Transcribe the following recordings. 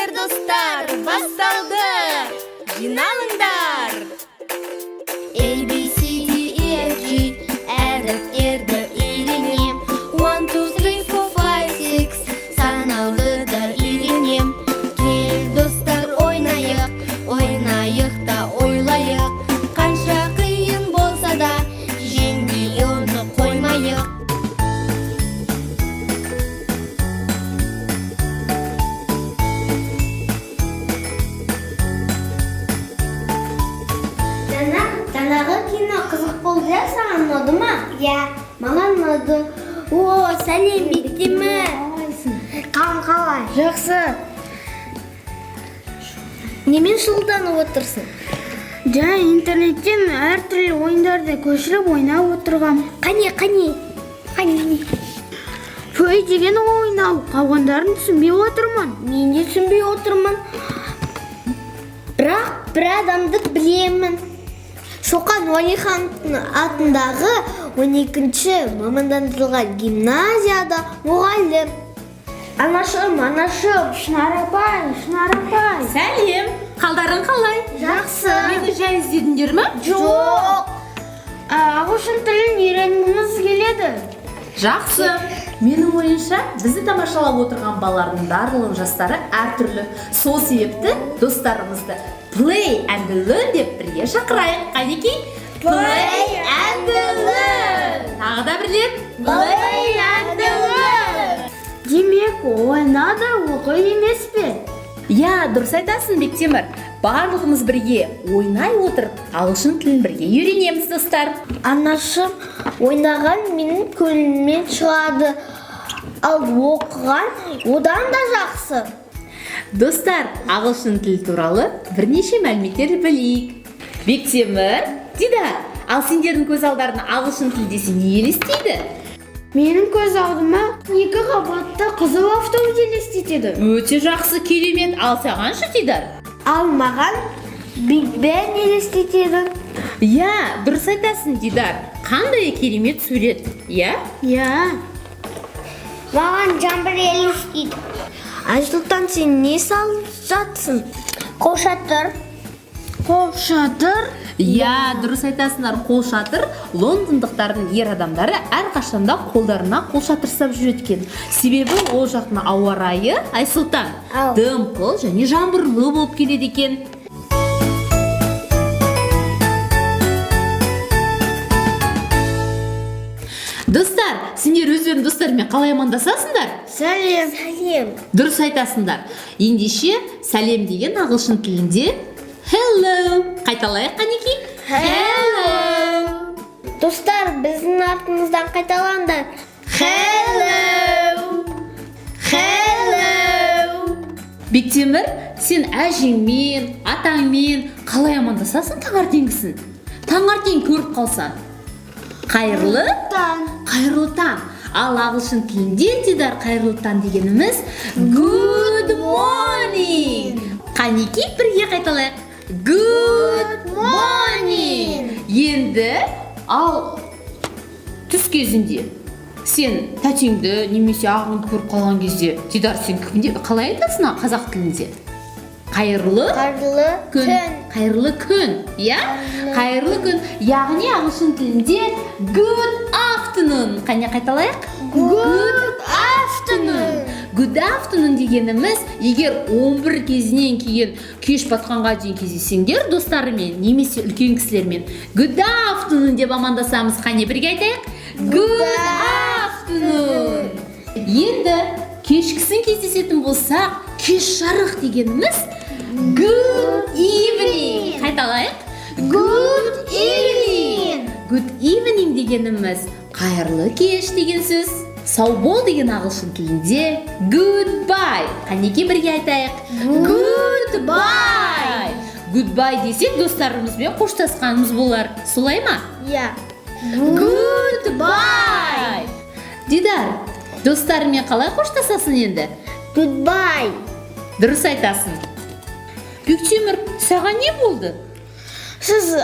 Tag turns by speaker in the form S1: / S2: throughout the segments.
S1: келіңдер достар, басталды. Жиналыңдар. A, B, C, D, E, F, G, әріптерді үйренем. 1, 2, 3, 4, 5, 6 санауды да үйренем. Кел достар, ойнайық, ойнайық та ойлайық. Қанша қиын болса да, жеңбей оны қоймайық. Жаңағы кино қызық болды ja, саған ұнады ма? Ja, маған ұнады. О, сәлем, Бектемір. Қалай? Жақсы. Немен шұғылданып отырсың?
S2: Ja, интернеттен әртүрлі ойындарды көшіріп ойнап отырғам.
S1: Қане.
S2: Фөй деген ойнау, қалғандарын түсінбей отырмын.
S1: Мен де түсінбей отырмын. Бірақ бір адамды білемін. Шоқан Уәлихан атындағы 12-ші мамандандырылған гимназияда мұғалім. Анашым.
S2: Шынар апай.
S3: Сәлем, қалдарың қалай?
S1: Жақсы.
S3: Мені жай іздедіңдер ме?
S1: Жоқ.
S2: Ағылшын тілін үйренгіміз келеді.
S3: Жақсы. Менің ойымша, бізді тамашалап отырған балалардың барлығы жастары әртүрлі. Сол себепті достарымызды Play and Learn деп бірге шақырайық. Қайдеки?
S1: Play and Learn.
S3: Тағы да бірлеп?
S1: Play and Learn.
S2: Демек, ойна да оқы емес пе?
S3: Я, дұрыс айтасың, Бектемір. Барлығымыз бірге ойнай отырып, ағылшын тілін бірге үйренеміз, достар.
S1: Анашым, ойнаған менің көңілімнен шығады. Ал оқыған одан да жақсы.
S3: Достар, ағылшын тілі туралы бірнеше мәліметтер білейік. Бектемір, Дидар, ал сендердің көз алдарына ағылшын тілі десе не елестейді?
S2: Менің көз алдыма 2 қабатты қызыл автобус елестетеді.
S3: Өте жақсы, керемет. Ал саған ше, Дидар?
S1: Ал маған Биг Бен елестетеді.
S3: Я, дұрыс айтасың, Дидар. Қандай керемет сурет, я?
S2: Я.
S1: Маған жаңбыр елестейді. Айсұлтан, сен не салып жатсың? Қолшатыр.
S3: Я, дұрыс айтасыңдар, қолшатыр лондондықтардың ер адамдары әрқашанда қолдарына қолшатыр ұстап жүреді екен. Себебі ол жақтың ауа райы, Айсұлтан,
S1: Ау.
S3: дымқыл және жаңбырлы болып келеді екен. Достар, сендер өздерің достарымен қалай амандасасыңдар?
S1: Сәлем.
S3: Дұрыс айтасыңдар. Ендеше сәлем деген ағылшын тілінде hello. Қайталайық, қанеки?
S1: Hello. Достар, біздің артымыздан қайталаңдар. Hello.
S3: Бектемір, сен әжеңмен, атаңмен қалай амандасасың таңертеңгісін? Таңертең көріп қалсаң. Қайырлы таң. Ал ағылшын тілінде Дидар, қайырлы таң дегеніміз good morning. Қанеки бірге қайталайық. Good morning. Енді ал түс кезінде сен тәтеңді немесе ағаңды көріп қалған кезде Дидар, сен қалай айтасың қазақ тілінде? Қайырлы күн, я? Қайырлы күн, яғни ағылшын тілінде good afternoon. Қане қайталайық? Good afternoon дегеніміз, егер 11 кезінен кейін кеш батқанға дейін кездессеңдер достарымен немесе үлкен кісілермен good afternoon деп амандасамыз. Қане бірге айтайық? Good afternoon. Енді кешкісін кездесетін болсақ, кеш жарық дегеніміз good evening. Қайталайық? Good evening дегеніміз қайырлы кеш деген сөз. Сау бол деген ағылшын тілінде goodbye. Қанеки бірге айтайық? Goodbye десек достарымызбен қоштасқанымыз болар. Солай ма?
S1: Я.
S3: Goodbye. Дидар, достарымен қалай қоштасасың енді?
S1: Goodbye.
S3: Дұрыс айтасың. Бектемір, саған не болды?
S2: Сіз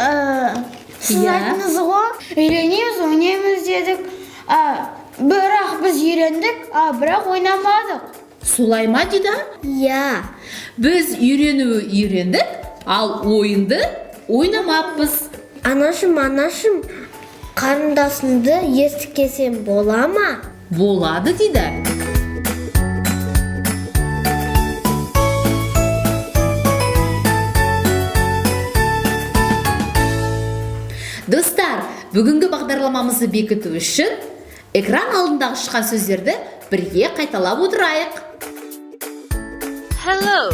S3: Иә.
S2: айтыңыз ғой, үйренеміз, ойнаймыз дедік. Бірақ біз үйрендік, бірақ ойнамадық.
S3: Солай ма Дида?
S2: Иә.
S3: Біз үйрендік, ал ойынды ойнамаппыз.
S2: Анашым, қарындасымды естікесем бола ма?
S3: Болады Дида. Достар, бүгінгі бағдарламамызды бекіту үшін экран алдындағы шыққан сөздерді бірге қайталап отырайық.
S4: Hello.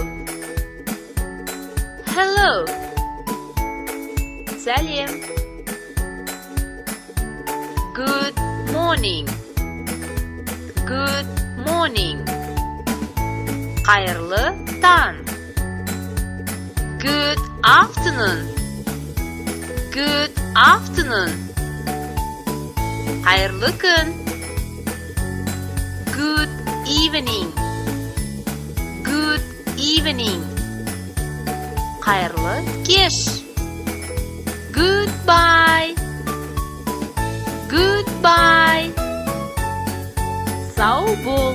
S4: Hello. Сәлем. Good morning. Good morning. Қайырлы таң. Good afternoon. Good afternoon. Қайырлы күн. Good evening. Good evening. Қайырлы кеш. Goodbye. Goodbye. Сау бол.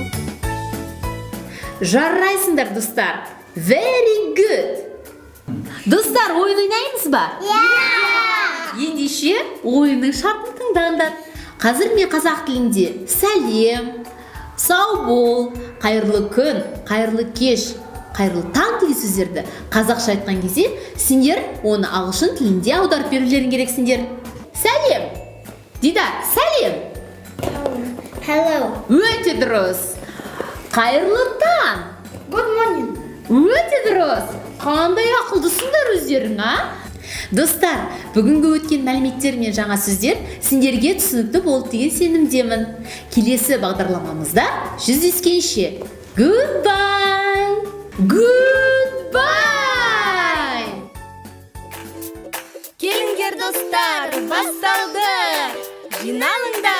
S3: Жарайсыңдар, достар. Very good. Достар, ойын ойнаймыз ба? Ендеше ойынның шартын тыңдаңдар. Қазір мен қазақ тілінде сәлем, сау бол, қайырлы күн, қайырлы кеш, қайырлы таң деген сөздерді қазақша айтқан кезде сендер оны ағылшын тілінде аударып берулерің керексіңдер. Сәлем. Дида, сәлем.
S2: Hello.
S3: Өте дұрыс. Қайырлы таң.
S2: Good morning.
S3: Өте дұрыс. Қандай ақылдысыңдар өздерің, а? Достар, бүгінгі өткен мәліметтер мен жаңа сөздер сендерге түсінікті болды деген сенімдемін. Келесі бағдарламамызда жүздескенше. Goodbye. Goodbye.
S1: Келіңдер достар, басталды. Жиналыңдар.